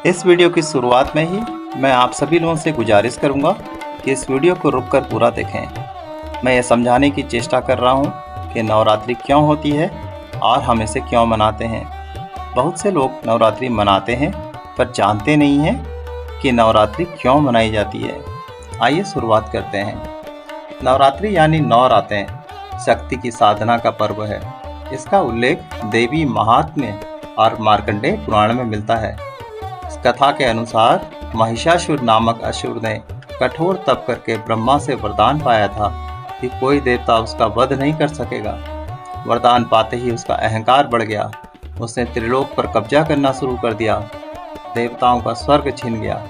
इस वीडियो की शुरुआत में ही मैं आप सभी लोगों से गुजारिश करूंगा कि इस वीडियो को रुककर पूरा देखें। मैं ये समझाने की चेष्टा कर रहा हूं कि नवरात्रि क्यों होती है और हम इसे क्यों मनाते हैं। बहुत से लोग नवरात्रि मनाते हैं पर जानते नहीं हैं कि नवरात्रि क्यों मनाई जाती है। आइए शुरुआत करते हैं। नवरात्रि यानी 9 रातें शक्ति की साधना का पर्व है। इसका उल्लेख देवी महात्म्य और मार्कंडेय पुराण में मिलता है। इस कथा के अनुसार महिषासुर नामक असुर ने कठोर तप करके ब्रह्मा से वरदान पाया था कि कोई देवता उसका वध नहीं कर सकेगा। वरदान पाते ही उसका अहंकार बढ़ गया। उसने त्रिलोक पर कब्जा करना शुरू कर दिया। देवताओं का स्वर्ग छिन गया।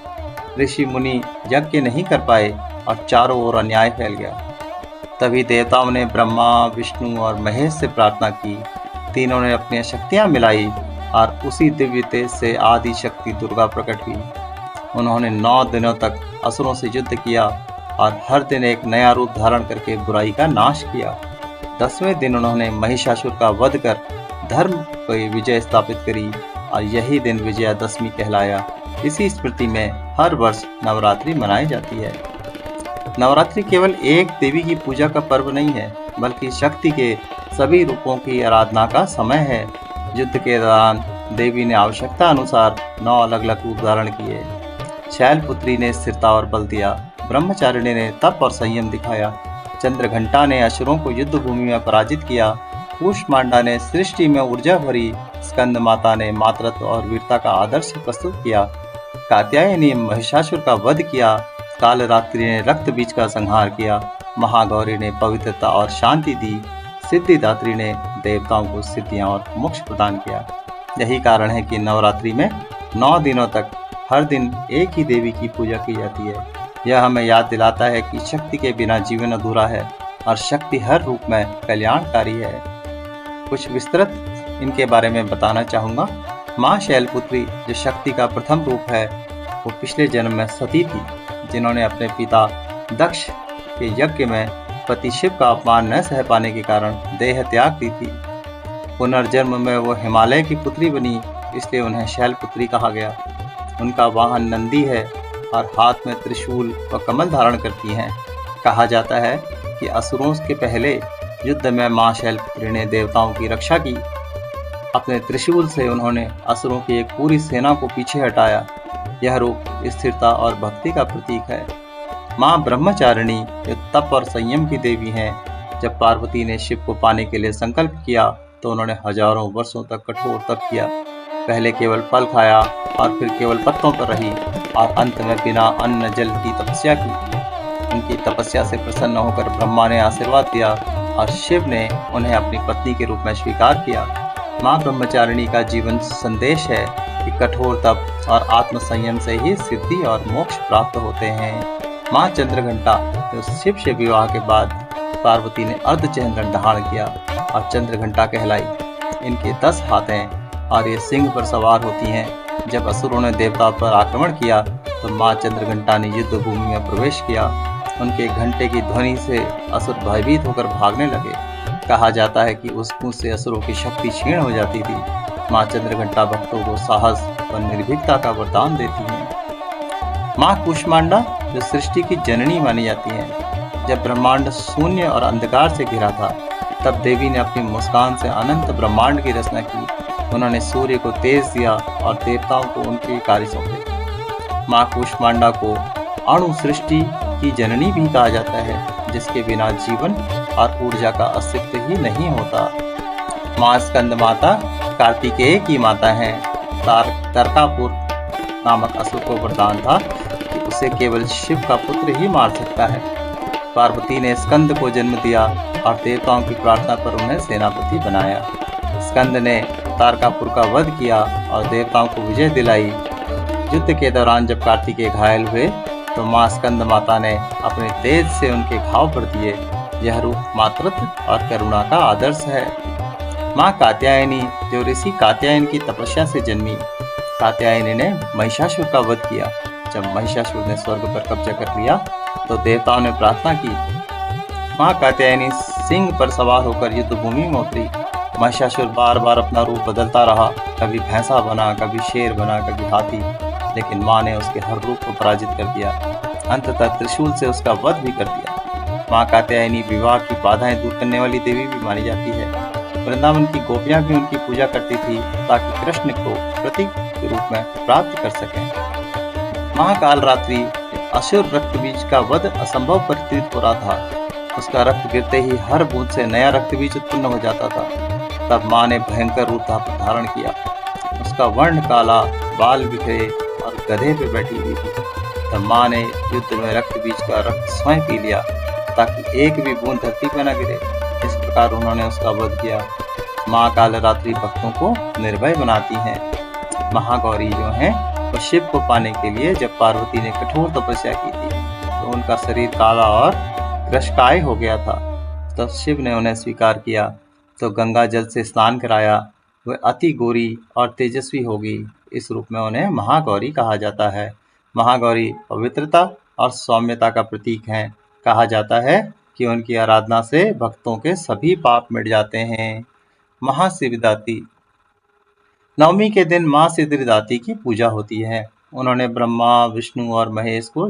ऋषि मुनि यज्ञ नहीं कर पाए और चारों ओर अन्याय फैल गया। तभी देवताओं ने ब्रह्मा, विष्णु और महेश से प्रार्थना की। तीनों ने अपनी शक्तियां मिलाई और उसी दिव्य तेज से आदि शक्ति दुर्गा प्रकट हुई। उन्होंने 9 दिनों तक असुरों से युद्ध किया और हर दिन एक नया रूप धारण करके बुराई का नाश किया। 10वें दिन उन्होंने महिषासुर का वध कर धर्म की विजय स्थापित करी और यही दिन विजयादशमी कहलाया। इसी स्मृति में हर वर्ष नवरात्रि मनाई जाती है। नवरात्रि केवल एक देवी की पूजा का पर्व नहीं है, बल्कि शक्ति के सभी रूपों की आराधना का समय है। युद्ध के दौरान देवी ने आवश्यकता अनुसार 9 अलग अलग रूप धारण किए। शैलपुत्री ने स्थिरता और बल दिया। ब्रह्मचारिणी ने तप और संयम दिखाया। चंद्रघंटा ने असुरों को युद्ध भूमि में पराजित किया। कूष्मांडा ने सृष्टि में ऊर्जा भरी। स्कंद माता ने मातृत्व और वीरता का आदर्श प्रस्तुत किया। कात्यायनी ने महिषासुर का वध किया। कालरात्रि ने रक्त बीज का संहार किया। महागौरी ने पवित्रता और शांति दी। सिद्धिदात्री ने देवताओं को सिद्धियां और मोक्ष प्रदान किया। यही कारण है कि नवरात्रि में 9 दिनों तक हर दिन एक ही देवी की पूजा की जाती है। यह हमें याद दिलाता है कि शक्ति के बिना जीवन अधूरा है और शक्ति हर रूप में कल्याणकारी है। कुछ विस्तृत इनके बारे में बताना चाहूँगा। माँ शैलपुत्री जो शक्ति का प्रथम रूप है, वो पिछले जन्म में सती थी, जिन्होंने अपने पिता दक्ष के यज्ञ में पति शिव का अपमान न सह पाने के कारण देह त्याग दी थी। पुनर्जन्म में वो हिमालय की पुत्री बनी, इसलिए उन्हें शैलपुत्री कहा गया। उनका वाहन नंदी है और हाथ में त्रिशूल व कमल धारण करती हैं। कहा जाता है कि असुरों के पहले युद्ध में मां शैलपुत्री ने देवताओं की रक्षा की। अपने त्रिशूल से उन्होंने असुरों की एक पूरी सेना को पीछे हटाया। यह रूप स्थिरता और भक्ति का प्रतीक है। मां ब्रह्मचारिणी जो तप और संयम की देवी हैं। जब पार्वती ने शिव को पाने के लिए संकल्प किया तो उन्होंने हजारों वर्षों तक कठोर तप किया। पहले केवल फल खाया और फिर केवल पत्तों पर रही और अंत में बिना अन्न जल की तपस्या की। उनकी तपस्या से प्रसन्न होकर ब्रह्मा ने आशीर्वाद दिया और शिव ने उन्हें अपनी पत्नी के रूप में स्वीकार किया। मां ब्रह्मचारिणी का जीवन संदेश है कि कठोर तप और आत्म संयम से ही सिद्धि और मोक्ष प्राप्त होते हैं। मां चंद्रघंटा जो शिव से विवाह के बाद पार्वती ने अर्धचंद्र धारण किया और चंद्रघंटा कहलाई। इनके 10 हाथ हैं और ये सिंह पर सवार होती हैं। जब असुरों ने देवताओं पर आक्रमण किया तो मां चंद्रघंटा ने युद्ध भूमि में प्रवेश किया। उनके घंटे की ध्वनि से असुर भयभीत होकर भागने लगे। कहा जाता है कि उस गूंज से असुरों की शक्ति क्षीण हो जाती थी। मां चंद्रघंटा भक्तों को साहस व निर्भीकता का वरदान देती हैं। मां कूष्मांडा जो सृष्टि की जननी मानी जाती हैं। जब ब्रह्मांड शून्य और अंधकार से घिरा था, तब देवी ने अपनी मुस्कान से अनंत ब्रह्मांड की रचना की। उन्होंने सूर्य को तेज दिया और देवताओं को उनके कार्य सौंपे। मां कूष्मांडा को अणु सृष्टि की जननी भी कहा जाता है, जिसके बिना जीवन और ऊर्जा का अस्तित्व ही नहीं होता। मां स्कंद माता कार्तिकेय की माता हैं। तारकापुर नामक असुर को वरदान था कि उसे केवल शिव का पुत्र ही मार सकता है। पार्वती ने स्कंद को जन्म दिया और देवताओं की प्रार्थना पर उन्हें सेनापति बनाया। स्कंद ने तारकापुर का वध किया और देवताओं को विजय दिलाई। युद्ध के दौरान जब कार्तिकेय घायल हुए तो मां स्कंद माता ने अपने तेज से उनके घाव भर दिए। यह रूप मातृत्व और करुणा का आदर्श है। मां कात्यायनी जो ऋषि कात्यायन की तपस्या से जन्मी। कात्यायनी ने महिषासुर का वध किया। जब महिषासुर ने स्वर्ग पर कब्जा कर लिया तो देवताओं ने प्रार्थना की। मां कात्यायनी सिंह पर सवार होकर युद्ध भूमि में उतरी। महिषासुर बार बार अपना रूप बदलता रहा। कभी भैंसा बना, कभी शेर बना, कभी हाथी। लेकिन माँ ने उसके हर रूप को पराजित कर दिया। अंततः त्रिशूल से उसका वध भी कर दिया। माँ कात्यायनी विवाह की बाधाएं दूर करने वाली देवी भी मानी जाती है। वृंदावन की गोपियां भी उनकी पूजा करती थी ताकि कृष्ण को प्रतीक के रूप में प्राप्त कर सकें। महाकाल रात्रि असुर रक्त बीज का वध असंभव प्रतीत हो रहा था। उसका रक्त गिरते ही हर बूंद से नया रक्त बीज उत्पन्न हो जाता था। तब माँ ने भयंकर रूप धारण किया। उसका वर्ण काला, बाल बिखरे और गधे पे बैठी हुई थी। तब माँ ने युद्ध में रक्त बीज का रक्त स्वयं पी लिया ताकि एक भी बूंद धरती पर न गिरे। इस प्रकार उन्होंने उसका वध किया। माँ काल रात्रि भक्तों को निर्भय बनाती हैं। महागौरी जो हैं वो शिव को पाने के लिए जब पार्वती ने कठोर तपस्या की थी तो उनका शरीर काला और कृशकाय हो गया था। तब शिव ने उन्हें स्वीकार किया तो गंगा जल से स्नान कराया। वह अति गोरी और तेजस्वी होगी। इस रूप में उन्हें महागौरी कहा जाता है। महागौरी पवित्रता और सौम्यता का प्रतीक हैं। कहा जाता है कि उनकी आराधना से भक्तों के सभी पाप मिट जाते हैं। महासिद्धिदात्री नवमी के दिन माँ सिद्धिदात्री की पूजा होती है। उन्होंने ब्रह्मा, विष्णु और महेश को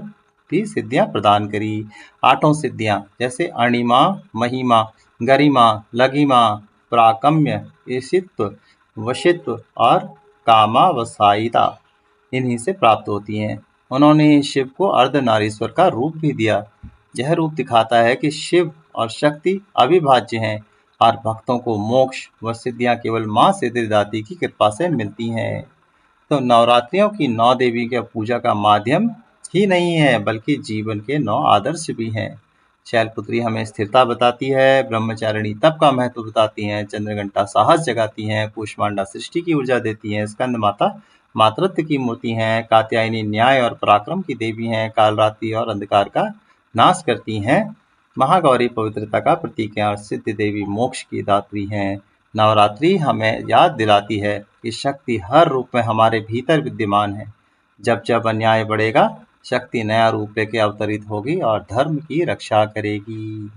भी सिद्धियां प्रदान करी। 8 सिद्धियां जैसे अणिमा, महिमा, गरिमा, लघिमा, प्राकम्य, ईशित्व, वशित्व और कामावसायिता इन्हीं से प्राप्त होती हैं। उन्होंने शिव को अर्धनारीश्वर का रूप भी दिया। यह रूप दिखाता है कि शिव और शक्ति अविभाज्य हैं और भक्तों को मोक्ष व सिद्धियां केवल माँ सिद्धिदात्री की कृपा से मिलती हैं। तो नवरात्रियों की 9 देवी के पूजा का माध्यम ही नहीं है बल्कि जीवन के 9 आदर्श भी हैं। शैलपुत्री हमें स्थिरता बताती है, ब्रह्मचारिणी तप का महत्व बताती हैं, चंद्रघंटा साहस जगाती हैं, कूष्मांडा सृष्टि की ऊर्जा देती हैं, स्कंद माता मातृत्व की मूर्ति हैं, कात्यायनी न्याय और पराक्रम की देवी हैं, कालरात्रि और अंधकार का नाश करती हैं, महागौरी पवित्रता का प्रतीक है और सिद्ध देवी मोक्ष की दात्री हैं। नवरात्रि हमें याद दिलाती है कि शक्ति हर रूप में हमारे भीतर विद्यमान है। जब जब अन्याय बढ़ेगा, शक्ति नया रूप लेके अवतरित होगी और धर्म की रक्षा करेगी।